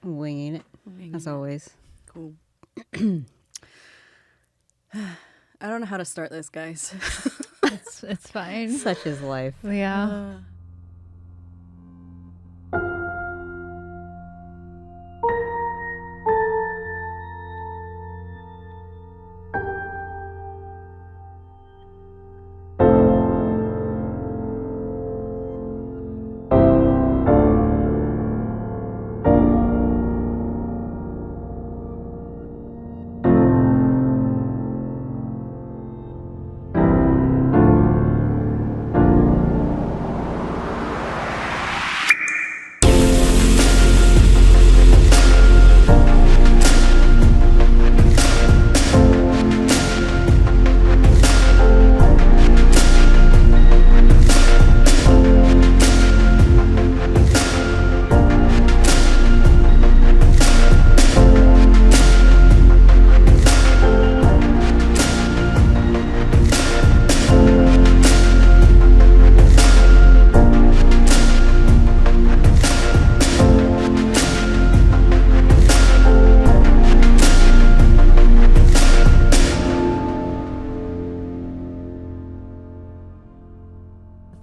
Winging it, as always. Cool. I don't know how to start this, guys. It's fine. Such is life. Yeah.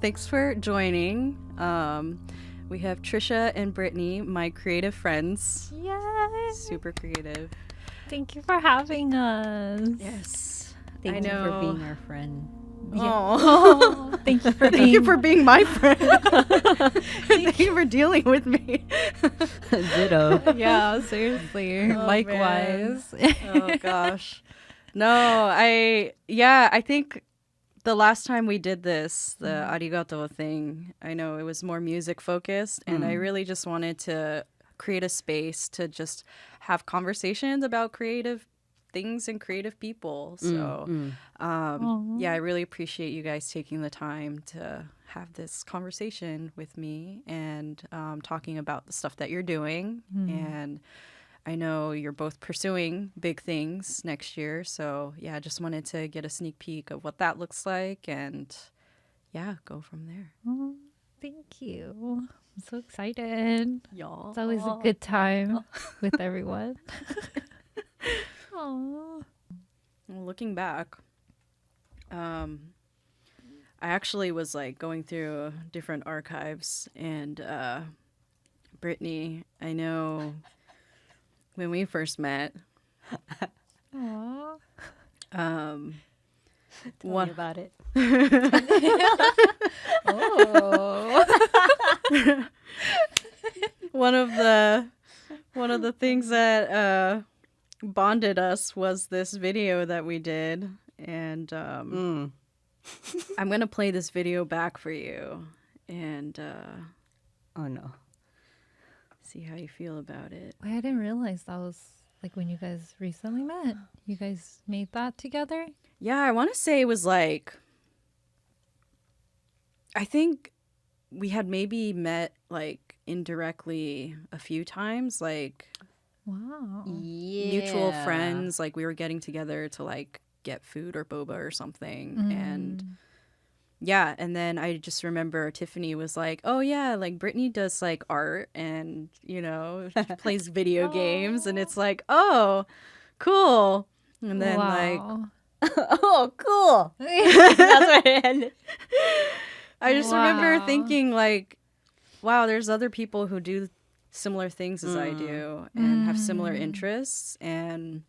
Thanks for joining. We have Trisha and Brittany, my creative friends. Yay! Super creative. Thank you for having us. Yes. Thank you for being our friend. Oh, Thank you for thank you for being my friend. Thank you for dealing with me. Ditto. Yeah, seriously. Oh, Likewise. Oh gosh. No, I think the last time we did this, the arigato thing, I know it was more music focused, and I really just wanted to create a space to just have conversations about creative things and creative people. So yeah, I really appreciate you guys taking the time to have this conversation with me and talking about the stuff that you're doing. And I know you're both pursuing big things next year. So yeah, I just wanted to get a sneak peek of what that looks like and yeah, go from there. Oh, thank you. I'm so excited. Y'all. It's always a good time with everyone. Aww. Well, looking back, I actually was like going through different archives, and Brittany, I know when we first met, Aww. Tell me about it. Oh. one of the things that bonded us was this video that we did, and I'm gonna play this video back for you and Oh no. see how you feel about it. Wait, I didn't realize that was like when you guys recently met. You guys made that together? Yeah, I want to say it was like, I think we had maybe met like indirectly a few times, like Wow. Yeah. mutual friends, like we were getting together to like get food or boba or something. And yeah, and then I just remember Tiffany was like, oh yeah, like Brittany does like art and, you know, she plays video games, and it's like, oh, cool. And then like, Wow. Oh, cool. That's where it ended. I just remember Wow. thinking like, wow, there's other people who do similar things as I do and have similar interests. And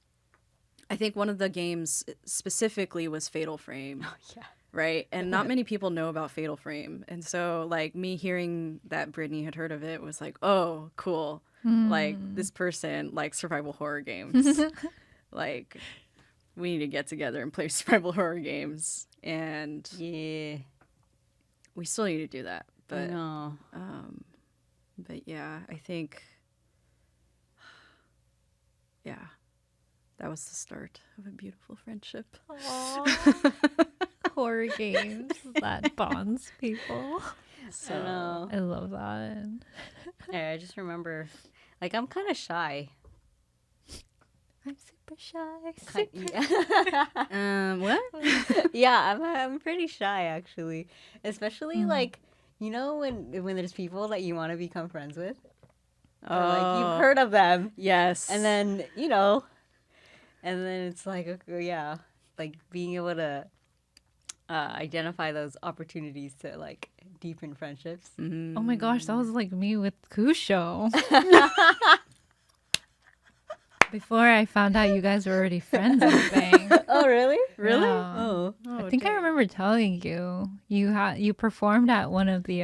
I think one of the games specifically was Fatal Frame. Oh, yeah. Right. And not many people know about Fatal Frame. And so like me hearing that Brittany had heard of it was like, oh, cool. Like this person likes survival horror games. Like we need to get together and play survival horror games. And Yeah. we still need to do that. But No. but yeah, I think yeah, that was the start of a beautiful friendship. Aw. Horror games that bonds people. So no. I love that. Yeah, I just remember, like, I'm kind of shy. I'm super shy. Yeah. What? Yeah, I'm pretty shy actually, especially like, you know, when there's people that you want to become friends with. Or like you've heard of them. Yes. And then, you know, and then it's like, okay, yeah, like being able to identify those opportunities to like deepen friendships. Oh my gosh, that was like me with Kusho. Before I found out you guys were already friends and everything. Oh, really? Really? Yeah. Oh. I think I remember telling you you performed at one of the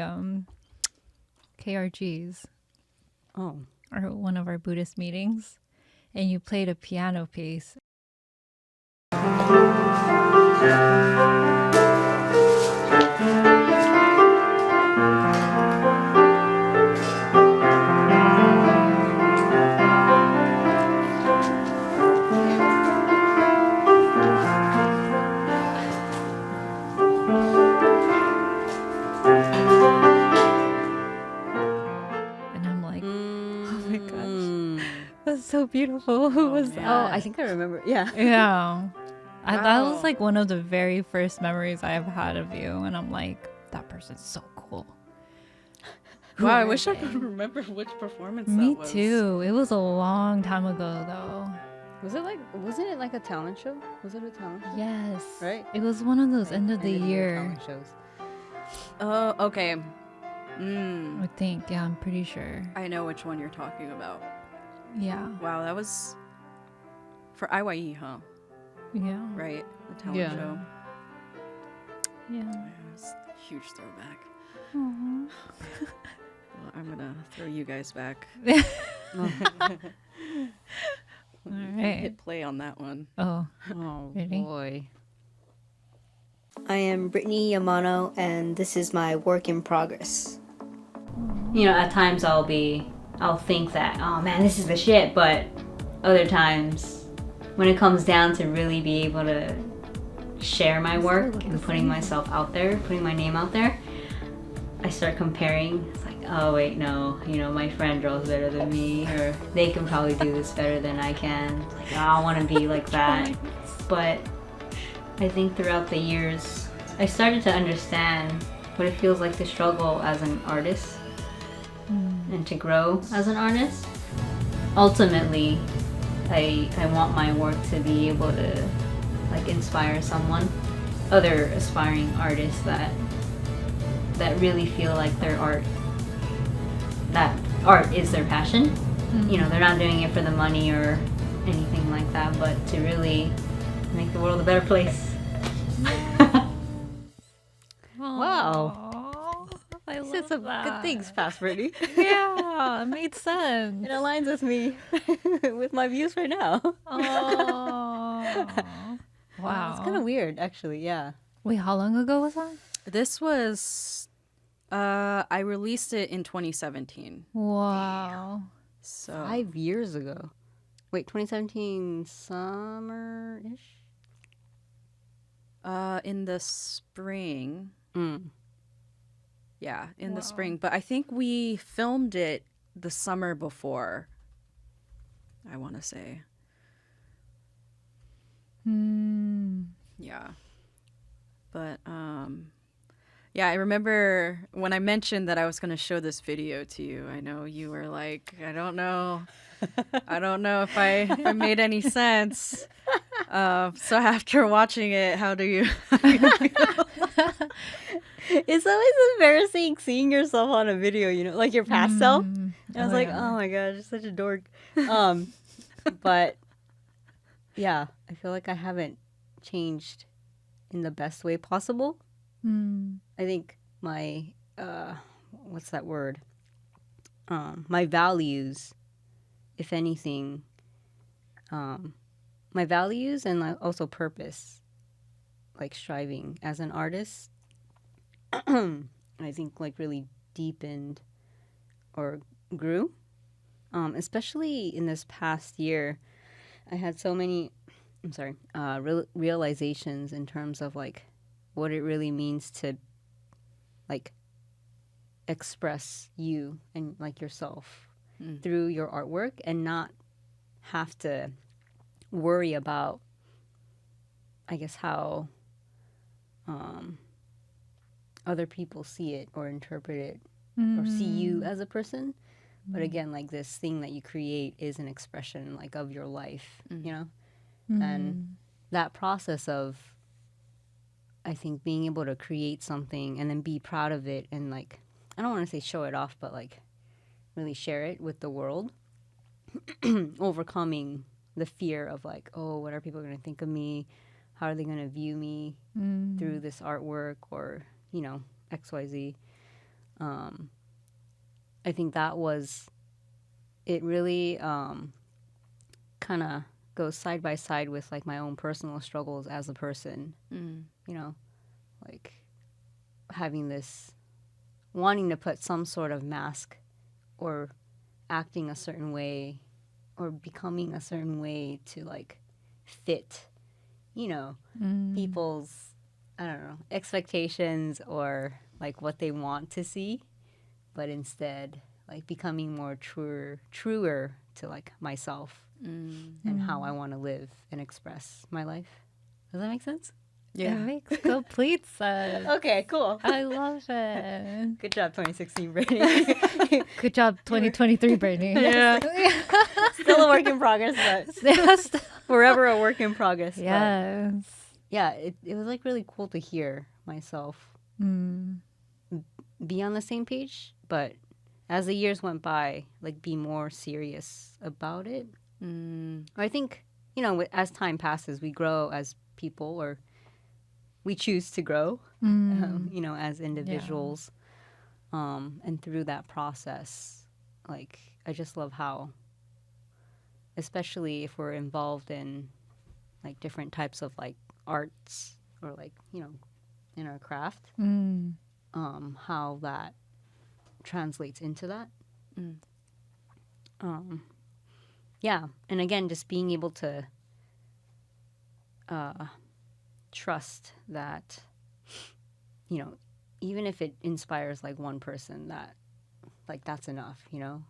KRGs Oh. or one of our Buddhist meetings, and you played a piano piece. And I'm like, oh my gosh, that's so beautiful. Who was man. that? Oh, I think I remember. Yeah. Yeah. That Wow. was like one of the very first memories I've had of you. And I'm like, that person's so cool. Wow, I wish I could remember which performance Me that was. too. It was a long time ago though. Wasn't it like a talent show? Was it a talent show? Yes. Right? It was one of those end of the End year. talent shows. Oh, okay. I think. Yeah, I'm pretty sure. I know which one you're talking about. Yeah. Wow, that was for IYE, huh? Yeah. Right? The talent Yeah. show. Yeah. Yeah, it was a huge throwback. Aw. Well, I'm gonna throw you guys back. All right. Hit play on that one. Oh. Oh, Really? boy. I am Brittany Yamano, and this is my work in progress. You know, at times I'll think that, oh man, this is the shit, but other times when it comes down to really be able to share my work and putting myself out there, putting my name out there, I start comparing. It's like, oh wait, no, you know, my friend draws better than me, or they can probably do this better than I can. It's like, oh, I want to be like that. But I think throughout the years, I started to understand what it feels like to struggle as an artist and to grow as an artist. Ultimately, I want my work to be able to like inspire someone, other aspiring artists that really feel like that art is their passion. You know, they're not doing it for the money or anything like that, but to really make the world a better place. Wow. I You love said some that. good things, past Brittany. Yeah, it made sense. It aligns with me, with my views right now. Oh. Wow. It's kind of weird, actually. Yeah. Wait, how long ago was that? This was I released it in 2017. Wow. So 5 years ago. Wait, 2017 summer-ish? in the spring. Mm. Yeah, in the Wow. spring. But I think we filmed it the summer before, I want to say. Yeah. But yeah, I remember when I mentioned that I was going to show this video to you. I know you were like, I don't know if I made any sense. So after watching it, how do you feel? It's always embarrassing seeing yourself on a video, you know, like your past self. And I was like, yeah. oh my god, you're such a dork. But yeah, I feel like I haven't changed in the best way possible. I think my what's that word? My values, if anything, my values and also purpose, like striving as an artist, I think like really deepened or grew, especially in this past year. I had so many, realizations in terms of like what it really means to like express you and like yourself through your artwork and not have to worry about, I guess, how other people see it or interpret it or see you as a person, But again, like this thing that you create is an expression like of your life, you know? Mm. And that process of, I think, being able to create something and then be proud of it and like, I don't want to say show it off, but like really share it with the world, overcoming the fear of like, oh, what are people going to think of me? How are they going to view me through this artwork or, you know, XYZ. I think that was, it really kind of goes side by side with like my own personal struggles as a person, you know, like having this, wanting to put some sort of mask or acting a certain way or becoming a certain way to like fit, you know, people's, I don't know, expectations or like what they want to see, but instead like becoming more truer to like myself and how I want to live and express my life. Does that make sense? It makes complete sense. Okay, cool. I love it. Good job, 2016, Brittany. Good job, 2023, Brittany. Yeah. Still a work in progress, but Yes. forever a work in progress. But Yes. yeah, it was like really cool to hear myself be on the same page, but as the years went by, like be more serious about it. I think, you know, as time passes, we grow as people, or we choose to grow, you know, as individuals. And through that process, like, I just love how, especially if we're involved in like different types of like arts or like, you know, in our craft, how that translates into that. Yeah. And again, just being able to trust that, you know, even if it inspires like one person, that like that's enough, you know,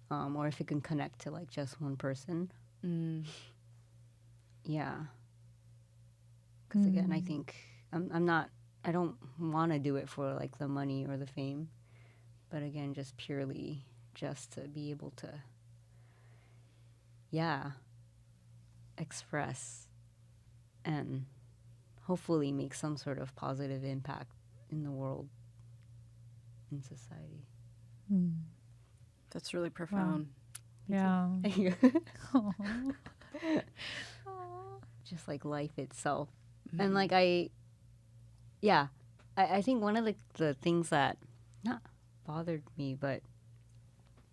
or if it can connect to like just one person. Yeah. Because again, I think I don't want to do it for like the money or the fame, but again, just purely just to be able to, express and hopefully make some sort of positive impact in the world, in society. That's really profound. Yeah. Just like life itself. And like I think one of the things that not bothered me, but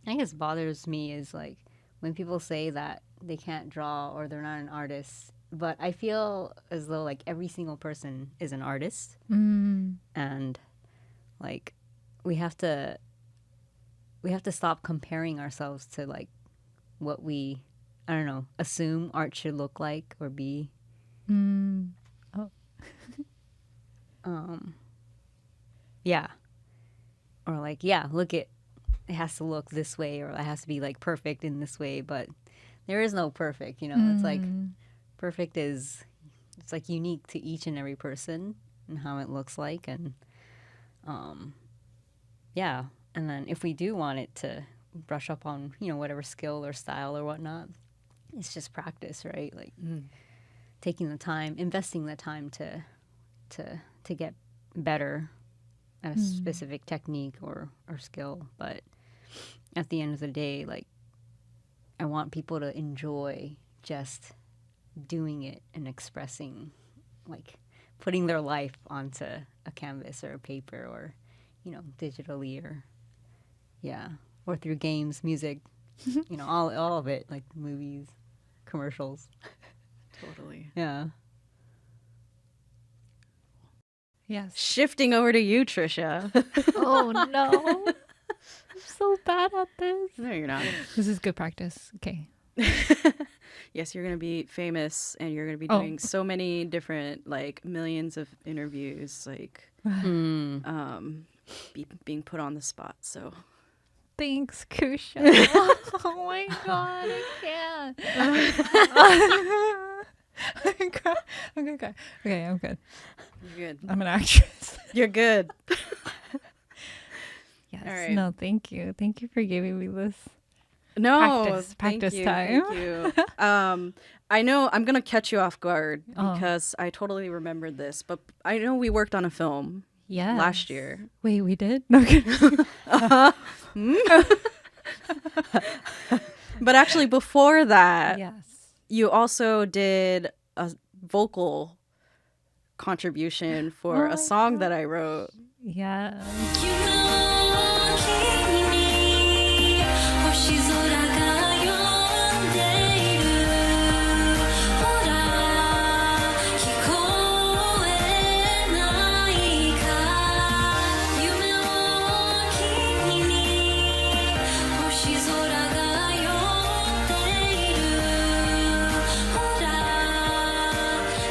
I guess bothers me is like when people say that they can't draw or they're not an artist. But I feel as though like every single person is an artist, and like we have to stop comparing ourselves to like what we, I don't know, assume art should look like or be. Yeah. Or like, look it has to look this way, or it has to be like perfect in this way, but there is no perfect, you know. It's like perfect is, it's like unique to each and every person and how it looks like. And and then if we do want it to brush up on, you know, whatever skill or style or whatnot, it's just practice, right? Like taking the time, investing the time to get better at a specific technique or skill. But at the end of the day, like, I want people to enjoy just doing it and expressing, like putting their life onto a canvas or a paper or, you know, digitally or through games, music, you know, all of it, like movies, commercials. Totally. Yeah. Yes. Shifting over to you, Trisha. Oh no. I'm so bad at this. No, you're not. This is good practice. Okay. Yes, you're going to be famous, and you're going to be doing so many different, like, millions of interviews, like, being put on the spot, so. Thanks, Kusho. Oh my god, I can't. I'm gonna cry. Okay, I'm good. You're good. I'm an actress. You're good. Yes. All right. No, thank you. Thank you for giving me this. No, Practice thank time. you. I know I'm gonna catch you off guard Oh. because I totally remembered this, but I know we worked on a film Yes. last year. Wait, we did? No kidding. But actually, before that, Yes. you also did a vocal contribution for Oh a my song that I wrote. Yes. 夢を追う君に星空が呼んでいるほら聞こえないか夢を追う君に星空が呼んでいるほら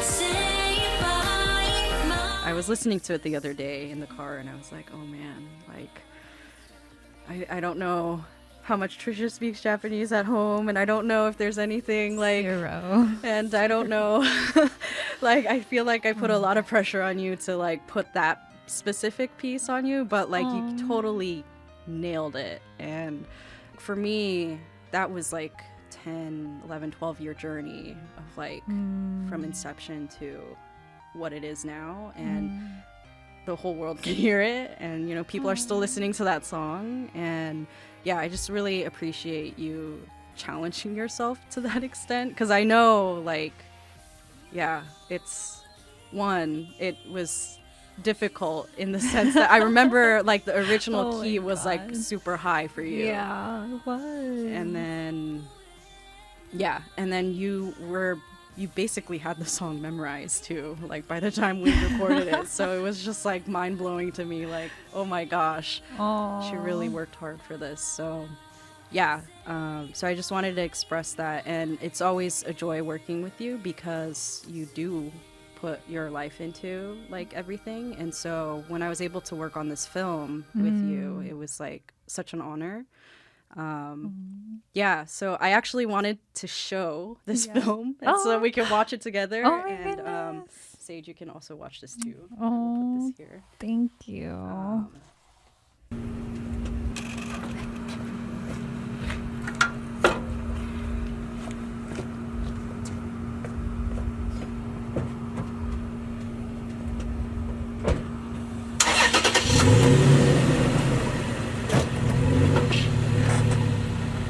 精一杯 I was listening to it the other day in the car, and I was like, oh man, like, I don't know how much Trisha speaks Japanese at home, and I don't know if there's anything like, 0. and I don't know, like, I feel like I put a lot of pressure on you to like put that specific piece on you, but like you totally nailed it. And for me, that was like 10, 11, 12-year journey of like from inception to what it is now, and the whole world can hear it, and you know, people are still listening to that song. And yeah, I just really appreciate you challenging yourself to that extent, because I know, like, yeah, it was difficult in the sense that I remember like the original Oh key my was like God. super high for you. Yeah, it was. And then you basically had the song memorized too, like by the time we recorded it. So it was just like mind-blowing to me, like, oh my gosh, she really worked hard for this. So yeah, so I just wanted to express that. And it's always a joy working with you because you do put your life into like everything. And so when I was able to work on this film with you, it was like such an honor. Yeah, so I actually wanted to show this film, and so we can watch it together. Oh my And goodness. Sage, you can also watch this too. I will put this here. Thank you.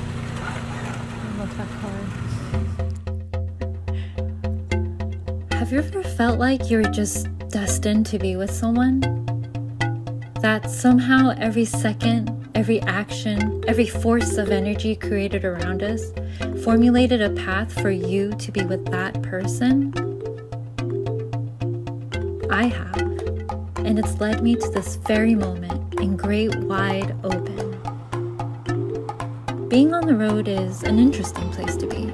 I love that card. Have you ever felt like you're just destined to be with someone? That somehow every second, every action, every force of energy created around us formulated a path for you to be with that person? I have, and it's led me to this very moment in great wide open. Being on the road is an interesting place to be.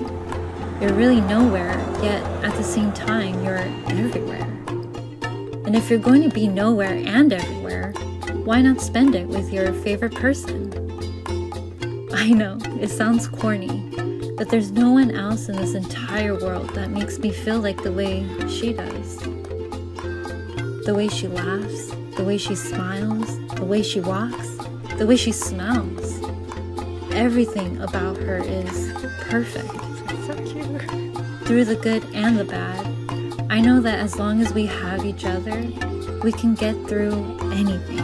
You're really nowhere, yet at the same time, you're everywhere. And if you're going to be nowhere and everywhere, why not spend it with your favorite person? I know, it sounds corny, but there's no one else in this entire world that makes me feel like the way she does. The way she laughs, the way she smiles, the way she walks, the way she smells. Everything about her is perfect. So cute. Through the good and the bad, I know that as long as we have each other, we can get through anything.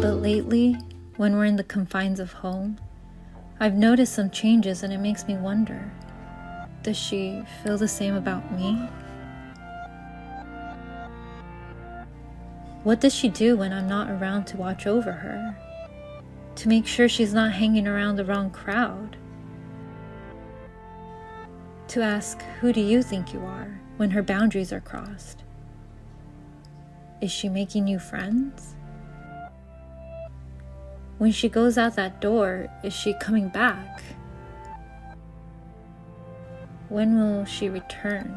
But lately, when we're in the confines of home, I've noticed some changes, and it makes me wonder, does she feel the same about me? What does she do when I'm not around to watch over her? To make sure she's not hanging around the wrong crowd? To ask, who do you think you are, when her boundaries are crossed? Is she making new friends? When she goes out that door, is she coming back? When will she return?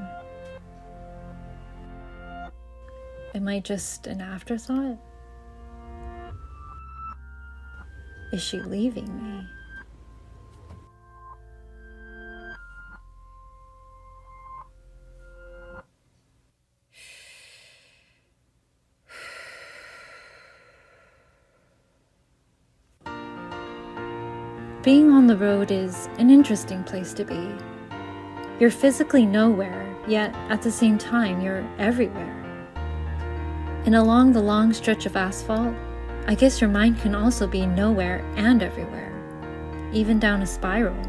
Am I just an afterthought? Is she leaving me? Being on the road is an interesting place to be. You're physically nowhere, yet at the same time, you're everywhere. And along the long stretch of asphalt, I guess your mind can also be nowhere and everywhere, even down a spiral.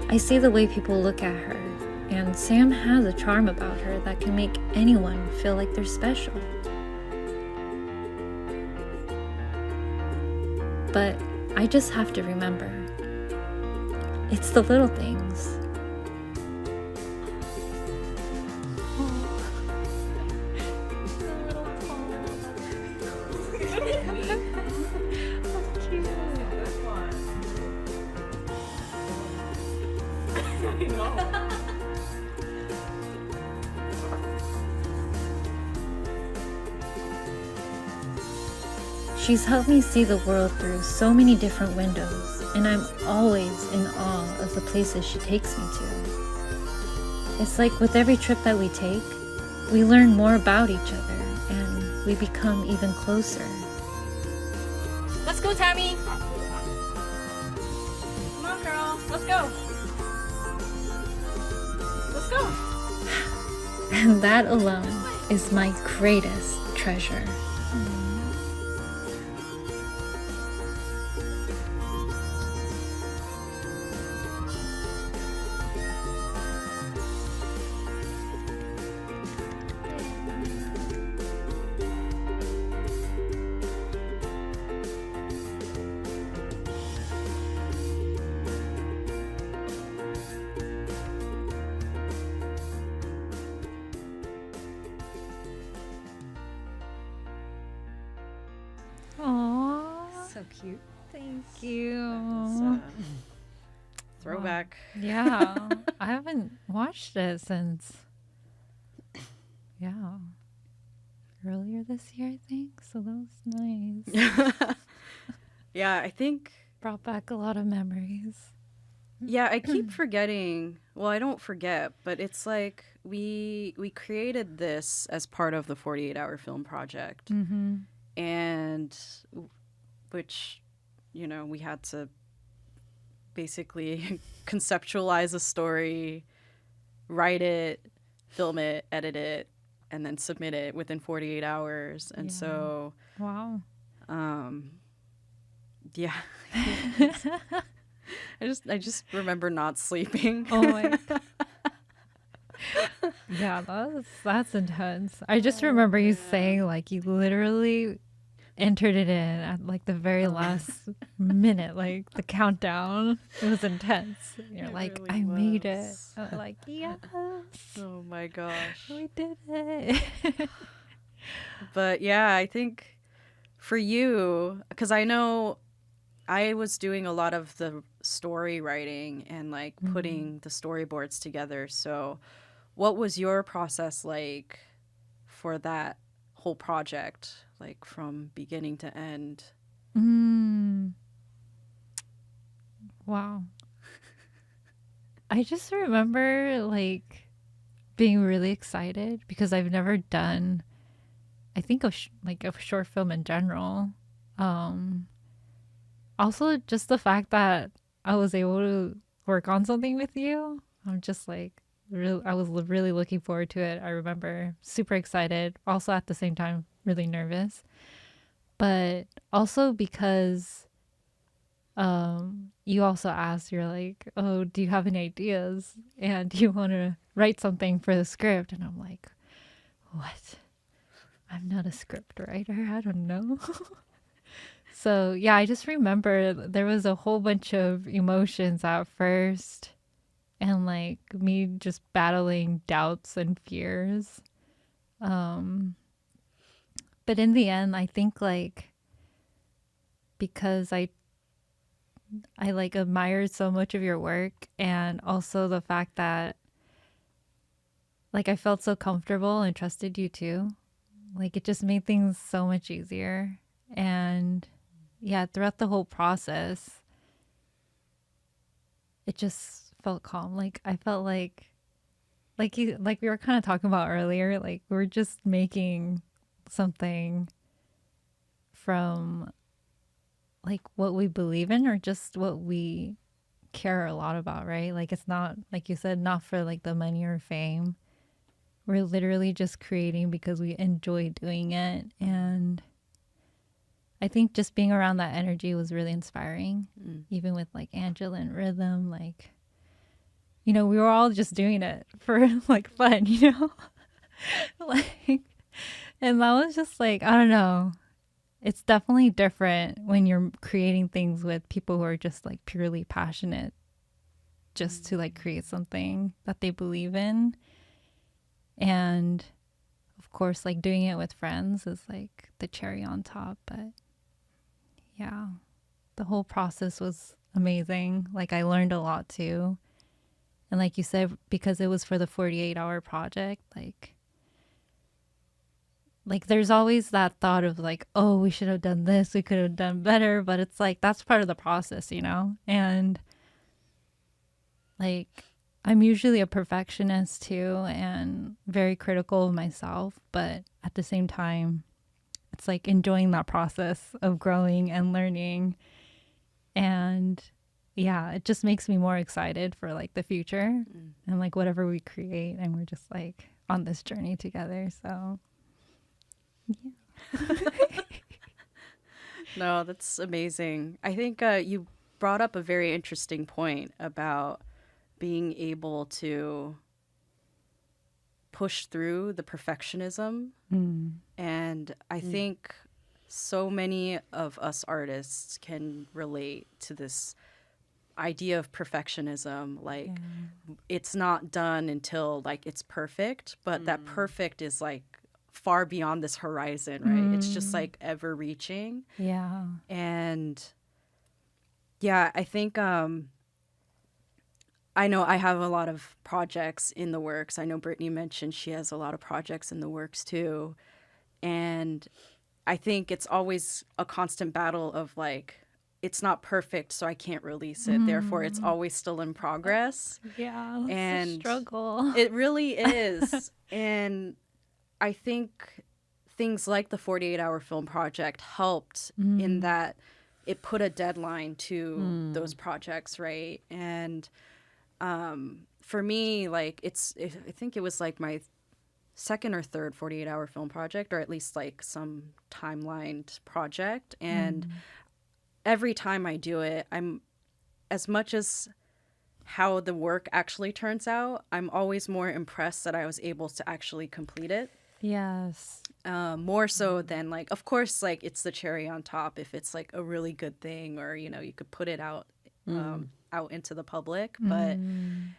I see the way people look at her, and Sam has a charm about her that can make anyone feel like they're special. But I just have to remember, it's the little things. She's helped me see the world through so many different windows, and I'm always in awe of the places she takes me to. It's like with every trip that we take, we learn more about each other, and we become even closer. Let's go, Tammy. Come on, girl. Let's go. Let's go. And that alone is my greatest treasure. Aww. So cute. Thank you. Throwback. Yeah. I haven't watched it since, earlier this year, I think. So that was nice. Yeah, I think. Brought back a lot of memories. Yeah, I keep forgetting. Well, I don't forget, but it's like we created this as part of the 48-hour film project. Mm-hmm. And which, we had to basically conceptualize a story, write it, film it, edit it, and then submit it within 48 hours. And so, Wow. yeah. I just remember not sleeping. Oh my. Yeah, that's intense. I just remember you saying like you literally entered it in at like the very last minute, like the countdown. It was intense. You're It like, really I made it. was. I was like, yes, Oh my gosh. we did it. But yeah, I think for you, because I know I was doing a lot of the story writing and like putting the storyboards together. So what was your process like for that whole project, like from beginning to end? Wow. I just remember like being really excited because I've never done, I think, a short film in general. Also, just the fact that I was able to work on something with you, I'm just like, I was really looking forward to it. I remember super excited, also at the same time, really nervous. But also because you also asked, you're like, oh, do you have any ideas? And do you want to write something for the script? And I'm like, what? I'm not a script writer. I don't know. So yeah, I just remember there was a whole bunch of emotions at first and like me just battling doubts and fears. But in the end, I think like because I like admired so much of your work, and also the fact that like I felt so comfortable and trusted you too. Like it just made things so much easier. And yeah, throughout the whole process, it just felt calm. Like I felt like we were kind of talking about earlier, like we're just making something from like what we believe in or just what we care a lot about, right? Like it's not, like you said, not for like the money or fame. We're literally just creating because we enjoy doing it. And I think just being around that energy was really inspiring, even with like Angela and Rhythm. Like, you know, we were all just doing it for like fun, you know? Like, and that was just like, I don't know. It's definitely different when you're creating things with people who are just like purely passionate just to like create something that they believe in. And of course, like doing it with friends is like the cherry on top. But yeah, the whole process was amazing. Like I learned a lot too. And like you said, because it was for the 48-hour project, like there's always that thought of like, oh, we should have done this, we could have done better, but it's like that's part of the process, you know? And like I'm usually a perfectionist too and very critical of myself, but at the same time it's like enjoying that process of growing and learning. And yeah, it just makes me more excited for like the future and like whatever we create, and we're just like on this journey together. So No, that's amazing. I think you brought up a very interesting point about being able to push through the perfectionism. And I think so many of us artists can relate to this idea of perfectionism. Like it's not done until like it's perfect, but that perfect is like far beyond this horizon, right? It's just like ever reaching. yeah. And yeah, I think I know I have a lot of projects in the works. I know Brittany mentioned she has a lot of projects in the works too. And I think it's always a constant battle of like, it's not perfect, so I can't release it. Therefore, it's always still in progress. Yeah, that's And a struggle. It really is. And I think things like the 48-hour film project helped in that it put a deadline to those projects, right? And for me, like I think it was like my second or third 48-hour film project, or at least like some timelined project. And every time I do it, I'm, as much as how the work actually turns out, I'm always more impressed that I was able to actually complete it. Yes. More so than like, of course, like it's the cherry on top if it's like a really good thing, or you know, you could put it out out into the public. But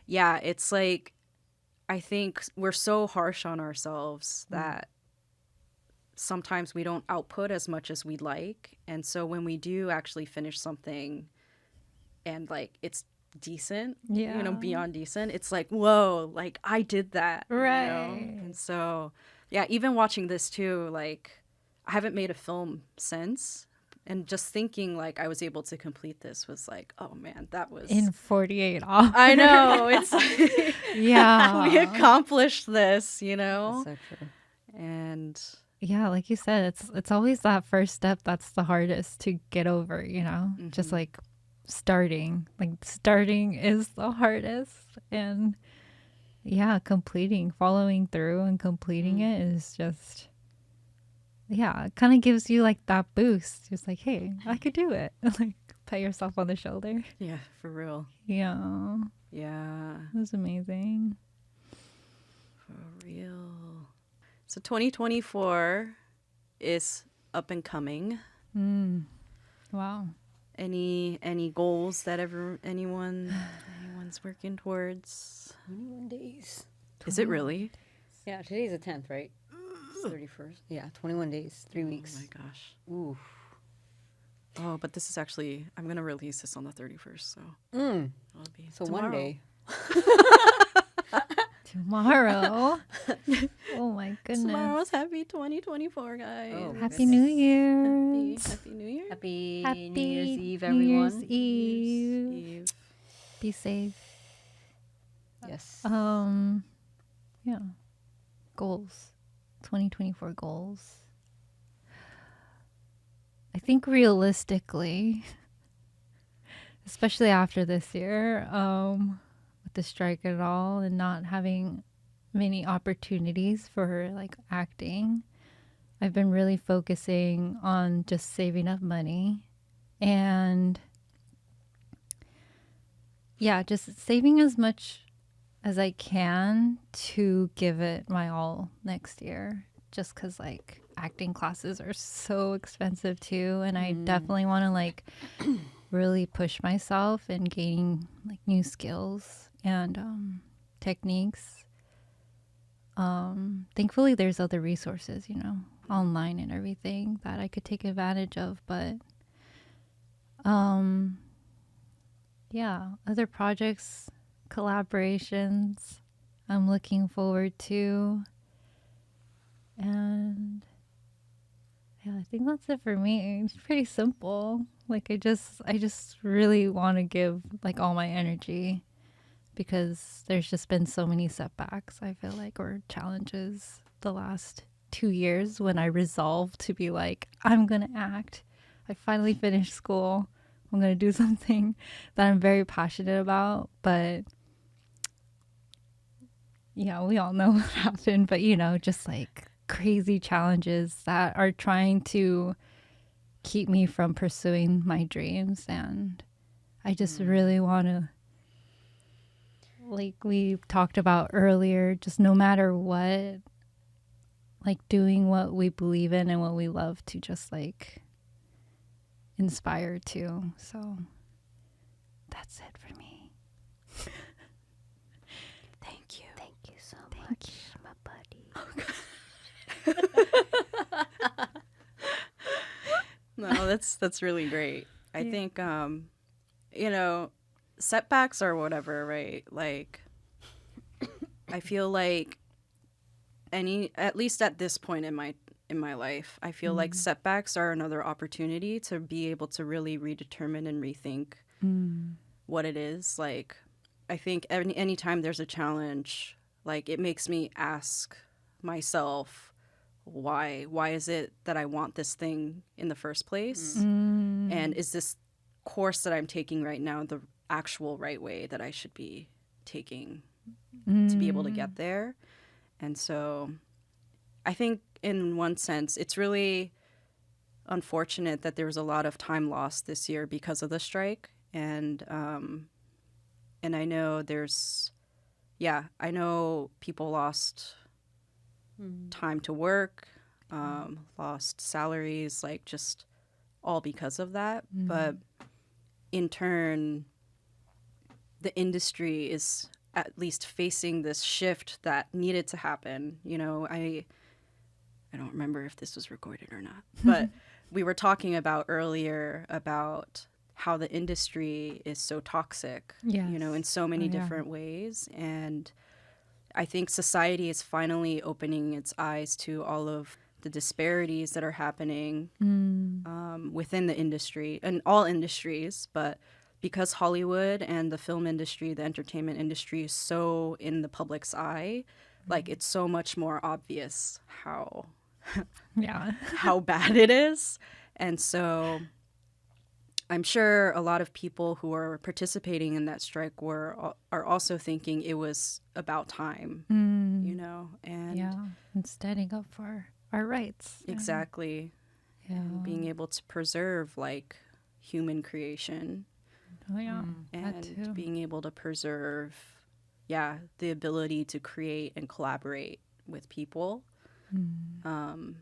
yeah, it's like I think we're so harsh on ourselves that sometimes we don't output as much as we'd like. And so when we do actually finish something and like it's decent, you know, beyond decent, it's like, whoa, like I did that. Right. You know? And so, yeah, even watching this too, like I haven't made a film since. And just thinking like I was able to complete this was like, oh man, that was In 48 hours. I know. It's like, Yeah. we accomplished this, you know? That's so true. And Yeah, like you said, it's always that first step that's the hardest to get over, you know? Just like starting. Like starting is the hardest. And yeah, completing, following through and completing it is just, yeah, it kind of gives you like that boost. Just like, hey, I could do it. Like pat yourself on the shoulder. yeah, for real. Yeah, Yeah, it was amazing. for real. So 2024 is up and coming. Wow. Any goals that anyone's working towards? 21 days. Is it really? Yeah, today's the 10th, right? It's 31st. Yeah, 21 days, 3 weeks. Oh my gosh. Ooh. Oh, but this is actually, I'm going to release this on the 31st, so Mm. it'll be So tomorrow. one day. Tomorrow. Oh my goodness. Tomorrow's happy 2024, guys. Oh, Happy New Year. Happy New Year. Happy, Happy New Year's Eve, New everyone. Year's Eve. Eve. Be safe. Yes. Yeah. Goals. 2024 goals. I think realistically, especially after this year, with the strike and all, and not having many opportunities for like acting, I've been really focusing on just saving up money and yeah, just saving as much as I can to give it my all next year. Just because like acting classes are so expensive too, and I definitely want to like really push myself in gaining like new skills and techniques. Thankfully, there's other resources, you know, online and everything that I could take advantage of, but yeah, other projects, collaborations I'm looking forward to. And yeah, I think that's it for me. It's pretty simple. Like I just really want to give like all my energy because there's just been so many setbacks, I feel like, or challenges the last 2 years when I resolved to be like, I'm going to act. I finally finished school. I'm going to do something that I'm very passionate about. But yeah, we all know what happened. But, you know, just like crazy challenges that are trying to keep me from pursuing my dreams. And I just really want to, like we talked about earlier, just no matter what, like doing what we believe in and what we love to just like inspire to. So that's it for me. Thank you. Thank you so much, my buddy. No, that's really great. I think you know, setbacks or whatever, right? Like I feel like at least at this point in my life, I feel like setbacks are another opportunity to be able to really redetermine and rethink what it is. Like I think anytime there's a challenge, like it makes me ask myself, why is it that I want this thing in the first place? And is this course that I'm taking right now the actual right way that I should be taking to be able to get there? And so I think in one sense it's really unfortunate that there was a lot of time lost this year because of the strike. And I know I know people lost time to work, lost salaries, like just all because of that. But in turn, the industry is at least facing this shift that needed to happen. You know, I don't remember if this was recorded or not, but we were talking about earlier about how the industry is so toxic, you know, in so many different ways. And I think society is finally opening its eyes to all of the disparities that are happening within the industry and all industries. But because Hollywood and the film industry, the entertainment industry is so in the public's eye, like it's so much more obvious how bad it is. And so I'm sure a lot of people who are participating in that strike are also thinking it was about time, you know, and standing up for our rights. Exactly. And being able to preserve like human creation. And being able to preserve, the ability to create and collaborate with people. And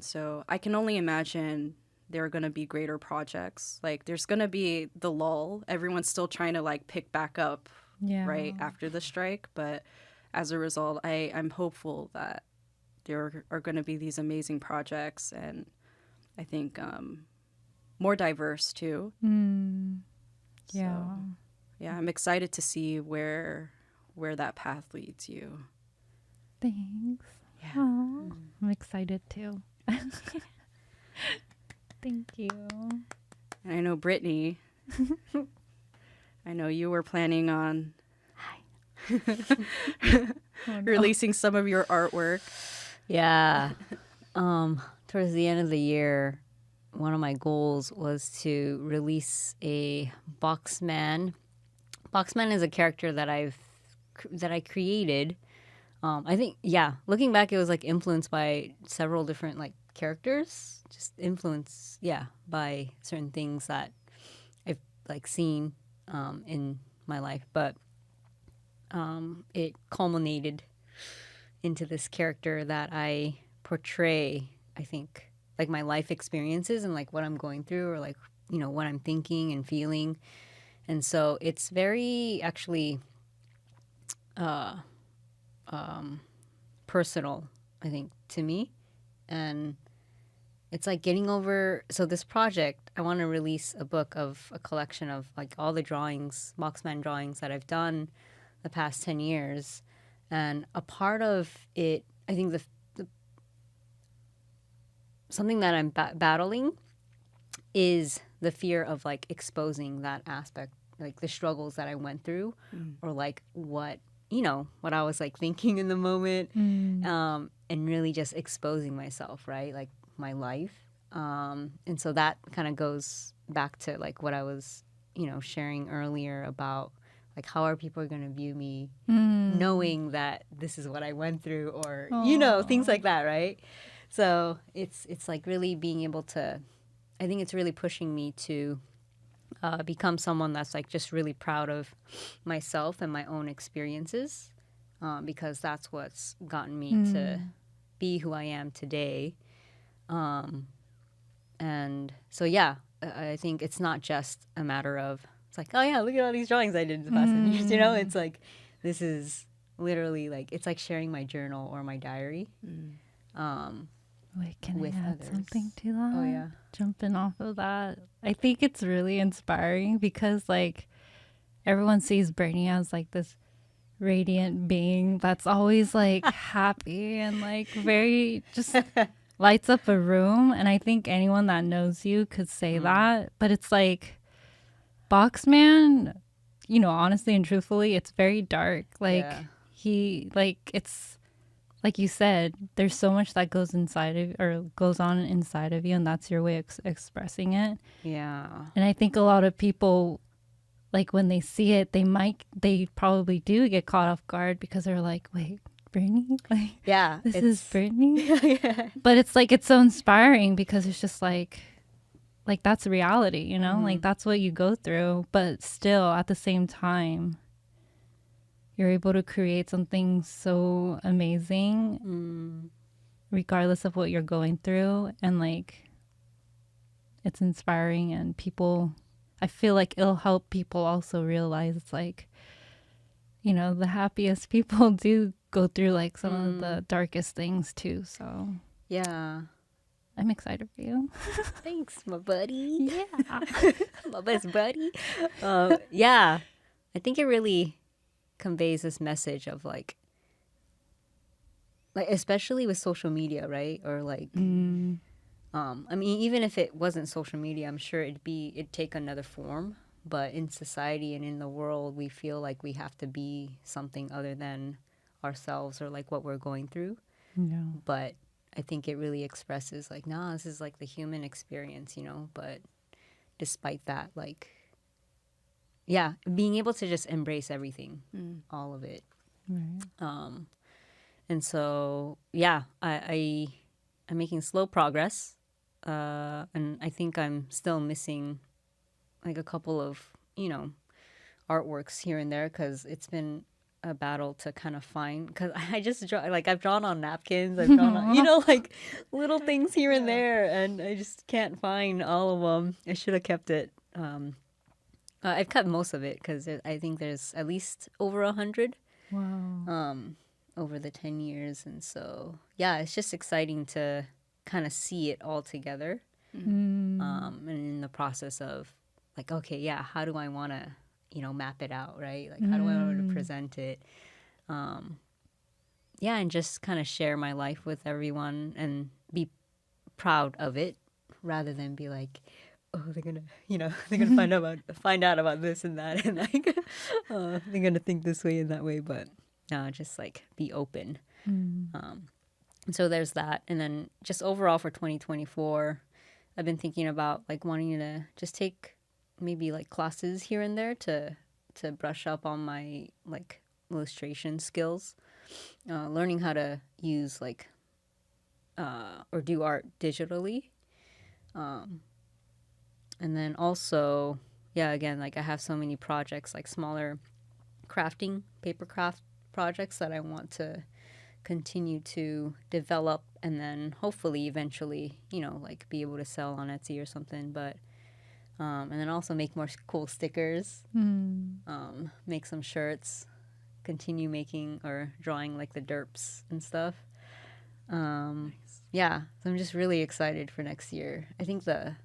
so I can only imagine there are going to be greater projects. Like there's going to be the lull. Everyone's still trying to like pick back up right after the strike. But as a result, I'm hopeful that there are going to be these amazing projects, and I think more diverse too. So, I'm excited to see where that path leads you. Thanks. Yeah. Aw, I'm excited too. Thank you. And I know Brittany. I know you were planning on releasing some of your artwork. Yeah. Towards the end of the year, one of my goals was to release a Boxman. Boxman is a character that I created. I think, looking back, it was like influenced by several different like characters, just influenced, by certain things that I've like seen in my life. But it culminated into this character that I portray, I think, like my life experiences and like what I'm going through, or like, you know, what I'm thinking and feeling. And so it's very actually personal, I think, to me. And it's like getting over. So this project, I want to release a book of a collection of like all the drawings, Boxman drawings that I've done the past 10 years. And a part of it, I think the something that I'm battling is the fear of like exposing that aspect, like the struggles that I went through, or like what, you know, what I was like thinking in the moment, and really just exposing myself, right? Like my life. And so that kind of goes back to like what I was, you know, sharing earlier about like how are people going to view me knowing that this is what I went through, or, you know, things like that, right? So it's like really being able to, I think it's really pushing me to become someone that's like just really proud of myself and my own experiences, because that's what's gotten me to be who I am today. And so, I think it's not just a matter of, it's like, oh yeah, look at all these drawings I did in the past 10 years, you know? It's like, this is literally like, it's like sharing my journal or my diary. Wait, can with I add others. something to that? Oh, yeah. Jumping off of that. I think it's really inspiring because, like, everyone sees Brittany as, like, this radiant being that's always, like, happy and, like, very just lights up a room. And I think anyone that knows you could say that. But it's, like, Boxman, you know, honestly and truthfully, it's very dark. Like, it's... Like you said, there's so much that goes on inside of you, and that's your way of expressing it. Yeah. And I think a lot of people, like when they see it, they probably do get caught off guard because they're like, "Wait, Brittany? Like, this is Brittany?" But it's like it's so inspiring because it's just like that's reality, you know? Like that's what you go through, but still at the same time, you're able to create something so amazing regardless of what you're going through. And like, it's inspiring, and people, I feel like it'll help people also realize it's like, you know, the happiest people do go through like some of the darkest things too. So yeah, I'm excited for you. Thanks, my buddy. Yeah. My best buddy. I think it really conveys this message of like especially with social media, right? Or like I mean, even if it wasn't social media, I'm sure it'd take another form, but in society and in the world, we feel like we have to be something other than ourselves or like what we're going through. But I think it really expresses like, nah, this is like the human experience, you know? But despite that, like, being able to just embrace everything, all of it. Right. And so, I'm making slow progress. And I think I'm still missing like a couple of, you know, artworks here and there because it's been a battle to kind of find, because I just draw, like I've drawn on napkins, I've drawn on, you know, like little things here and there, and I just can't find all of them. I should have kept it. I've cut most of it because I think there's at least over 100. Wow. Over the 10 years. And so, it's just exciting to kind of see it all together. And in the process of like, okay, how do I want to, you know, map it out, right? Like, how do I want to present it? And just kind of share my life with everyone and be proud of it rather than be like, oh, they're gonna find out about this and that, and like, they're gonna think this way and that way. But no, just like be open. So there's that, and then just overall for 2024, I've been thinking about like wanting to just take maybe like classes here and there to brush up on my like illustration skills, learning how to use like or do art digitally, and then also again, like I have so many projects, like smaller crafting paper craft projects that I want to continue to develop, and then hopefully eventually, you know, like be able to sell on Etsy or something. But and then also make more cool stickers, make some shirts, continue making or drawing like the derps and stuff. Yeah, so I'm just really excited for next year. I think the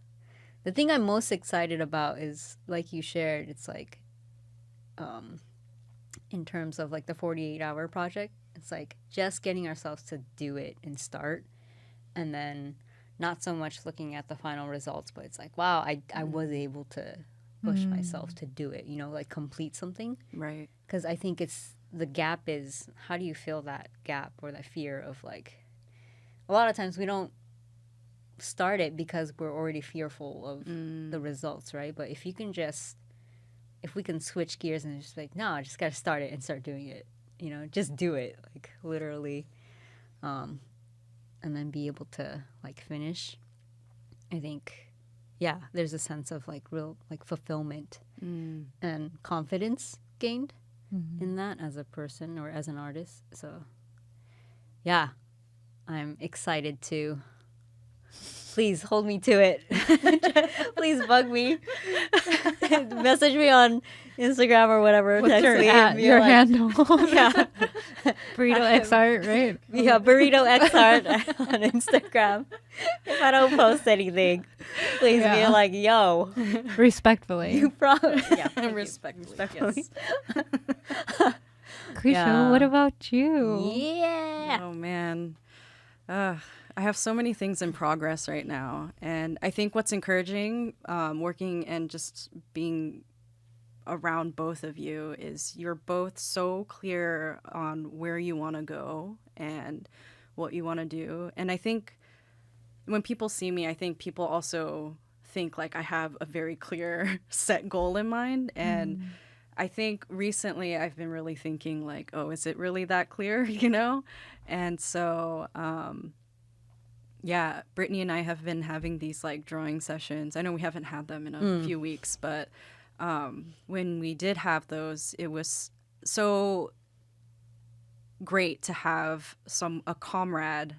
thing I'm most excited about is, like you shared, it's like in terms of like the 48-hour project, it's like just getting ourselves to do it and start, and then not so much looking at the final results, but it's like, wow, I was able to push myself to do it, you know, like complete something. Right. Because I think it's the gap is, how do you feel that gap or that fear of like, a lot of times we don't start it because we're already fearful of the results, right? But if you can just, if we can switch gears and just like, no, I just got to start it and start doing it, you know, just do it, like literally, and then be able to like finish. I think, yeah, there's a sense of like real like fulfillment and confidence gained in that as a person or as an artist. So yeah, I'm excited to. Please hold me to it. Please bug me. Message me on Instagram or whatever. What's Text your me and be your like, handle? Yeah. Burrito X Art, right? Yeah, Burrito X Art on Instagram. If I don't post anything, please be like, yo. Respectfully. You promise. Yeah, Respectfully. Yes. Kusho, Yeah. what about you? Yeah. Oh man. I have so many things in progress right now. And I think what's encouraging, working and just being around both of you, is you're both so clear on where you want to go and what you want to do. And I think when people see me, I think people also think like I have a very clear set goal in mind. And I think recently I've been really thinking like, oh, is it really that clear, you know? And so, yeah, Brittany and I have been having these like drawing sessions. I know we haven't had them in a few weeks, but when we did have those, it was so great to have a comrade,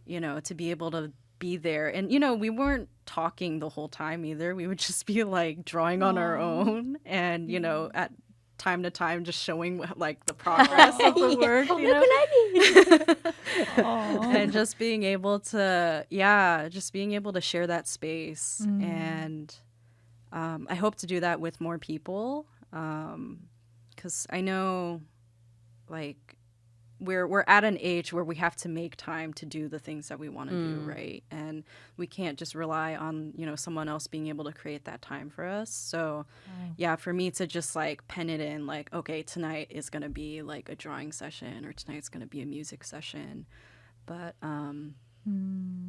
you know, to be able to be there. And, you know, we weren't talking the whole time either. We would just be like drawing on our own and, you know, at time to time just showing like the progress of the work, you know? And just being able to, just being able to share that space. And I hope to do that with more people, because I know like we're at an age where we have to make time to do the things that we want to do, right? And we can't just rely on, you know, someone else being able to create that time for us. So yeah, for me to just like pen it in like, okay, tonight is going to be like a drawing session or tonight's going to be a music session. But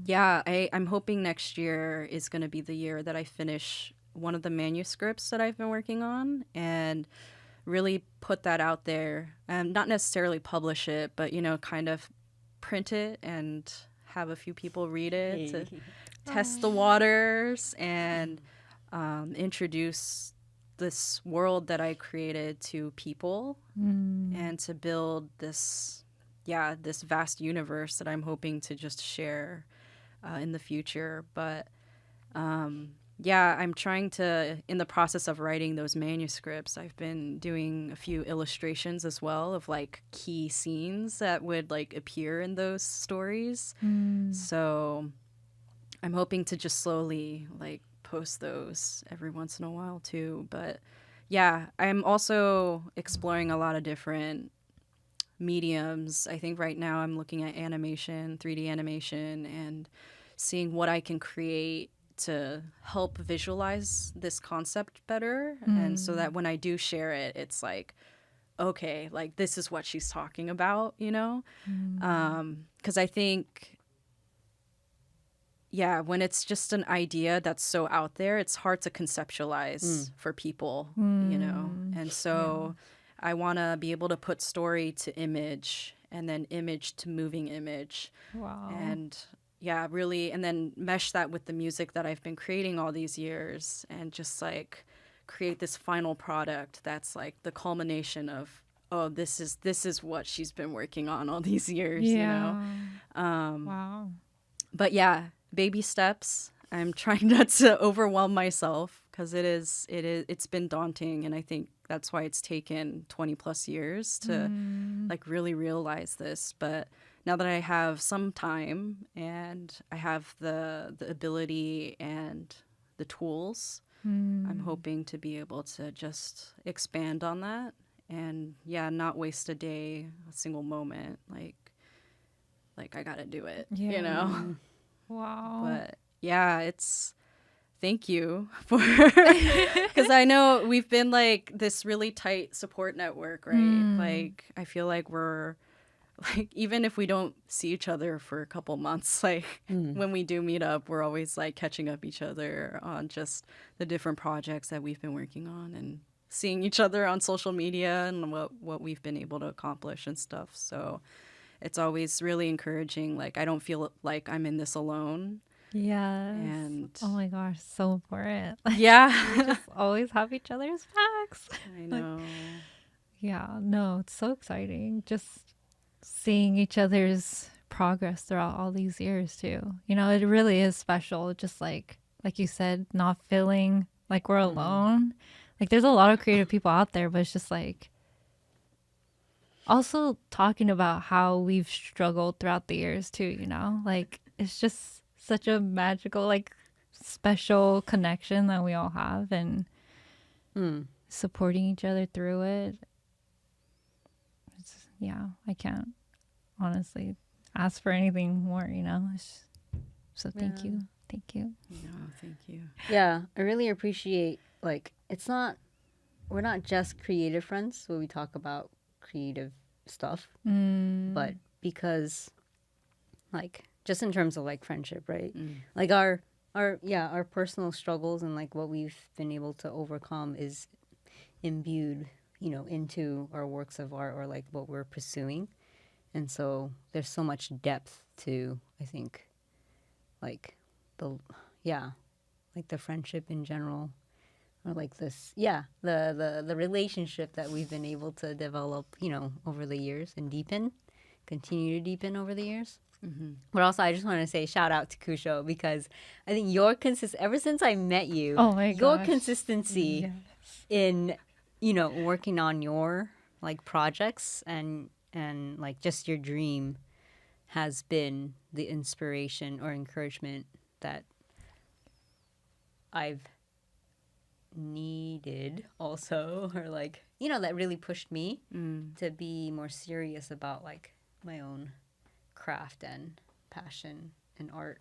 yeah, I'm hoping next year is going to be the year that I finish one of the manuscripts that I've been working on and really put that out there, and not necessarily publish it, but, you know, kind of print it and have a few people read it to test the waters and introduce this world that I created to people and to build this vast universe that I'm hoping to just share in the future. But yeah, I'm trying to, in the process of writing those manuscripts, I've been doing a few illustrations as well of like key scenes that would like appear in those stories. So I'm hoping to just slowly like post those every once in a while too. But yeah, I'm also exploring a lot of different mediums. I think right now I'm looking at animation, 3D animation, and seeing what I can create to help visualize this concept better. And so that when I do share it, it's like, okay, like this is what she's talking about, you know? 'Cause I think, yeah, when it's just an idea that's so out there, it's hard to conceptualize for people, you know? And so I want to be able to put story to image and then image to moving image. Wow. And yeah, really, and then mesh that with the music that I've been creating all these years and just like create this final product that's like the culmination of, oh, this is what she's been working on all these years, you know? Wow. But yeah, baby steps. I'm trying not to overwhelm myself because it's been daunting, and I think that's why it's taken 20 plus years to like really realize this. But now that I have some time and I have the ability and the tools, I'm hoping to be able to just expand on that and yeah, not waste a day, a single moment. Like I gotta do it, you know? Wow. But yeah, it's thank you for because I know we've been like this really tight support network, right? Like I feel like we're like even if we don't see each other for a couple months, like when we do meet up, we're always like catching up each other on just the different projects that we've been working on and seeing each other on social media and what we've been able to accomplish and stuff. So it's always really encouraging. Like I don't feel like I'm in this alone. Yes. And oh my gosh, so important. yeah, We just always have each other's backs. I know. Yeah, no, it's so exciting. Just seeing each other's progress throughout all these years too. You know, it really is special. Just like you said, not feeling like we're alone. Like there's a lot of creative people out there, but it's just like also talking about how we've struggled throughout the years too, you know? Like it's just such a magical, like special connection that we all have and supporting each other through it. Yeah, I can't honestly ask for anything more, you know? So thank you. Thank you. No, thank you. Yeah, I really appreciate, like, we're not just creative friends where we talk about creative stuff, but because, like, just in terms of, like, friendship, right? Like, our personal struggles and, like, what we've been able to overcome is imbued, you know, into our works of art or, like, what we're pursuing. And so there's so much depth to, I think, like, like the friendship in general, or like this, the relationship that we've been able to develop, you know, over the years and continue to deepen over the years. But also, I just want to say shout out to Kusho because I think your ever since I met you, your consistency in, you know, working on your like projects and like just your dream has been the inspiration or encouragement that I've needed also, or like, you know, that really pushed me to be more serious about like my own craft and passion and art.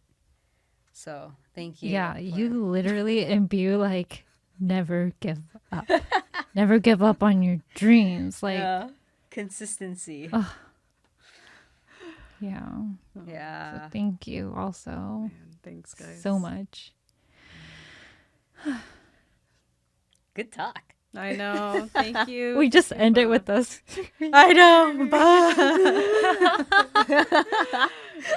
So thank you. Yeah, you literally imbue like never give up. Never give up on your dreams. Like consistency. Yeah. Yeah. So thank you also. Man, thanks, guys. So much. Good talk. I know. Thank you. We just end it with this. I know.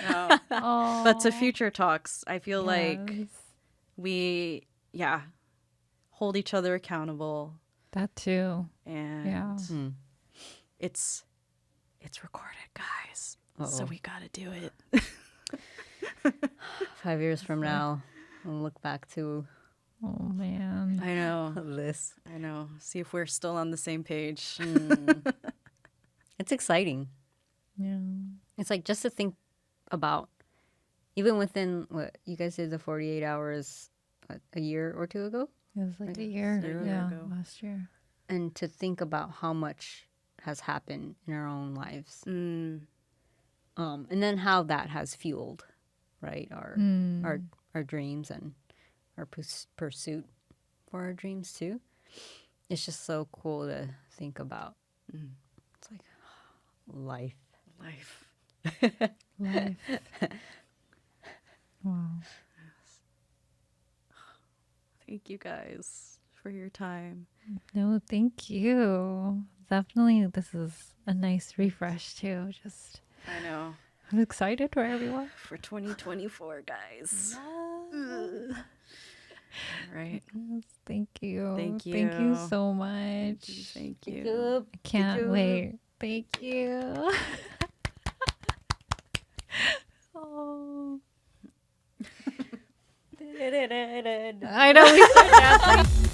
No. But to future talks, I feel like we, hold each other accountable. That too. And it's recorded, guys. So we gotta do it. 5 years from now, we'll look back to Oh man. I know. this. I know. See if we're still on the same page. It's exciting. Yeah. It's like just to think about, even within what you guys did, the 48 hours a year or two ago, It was like a year. ago. Last year. and to think about how much has happened in our own lives, and then how that has fueled, right, our dreams and our pursuit for our dreams too. It's just so cool to think about. It's like life. Life. Wow. Thank you guys for your time. No, thank you. Definitely, this is a nice refresh too. Just, I know. I'm excited for everyone. For 2024, guys. All right. Yes, thank you. Thank Thank you you. so much. Thank you. I can't wait. Thank you. Oh. I know we started dancing.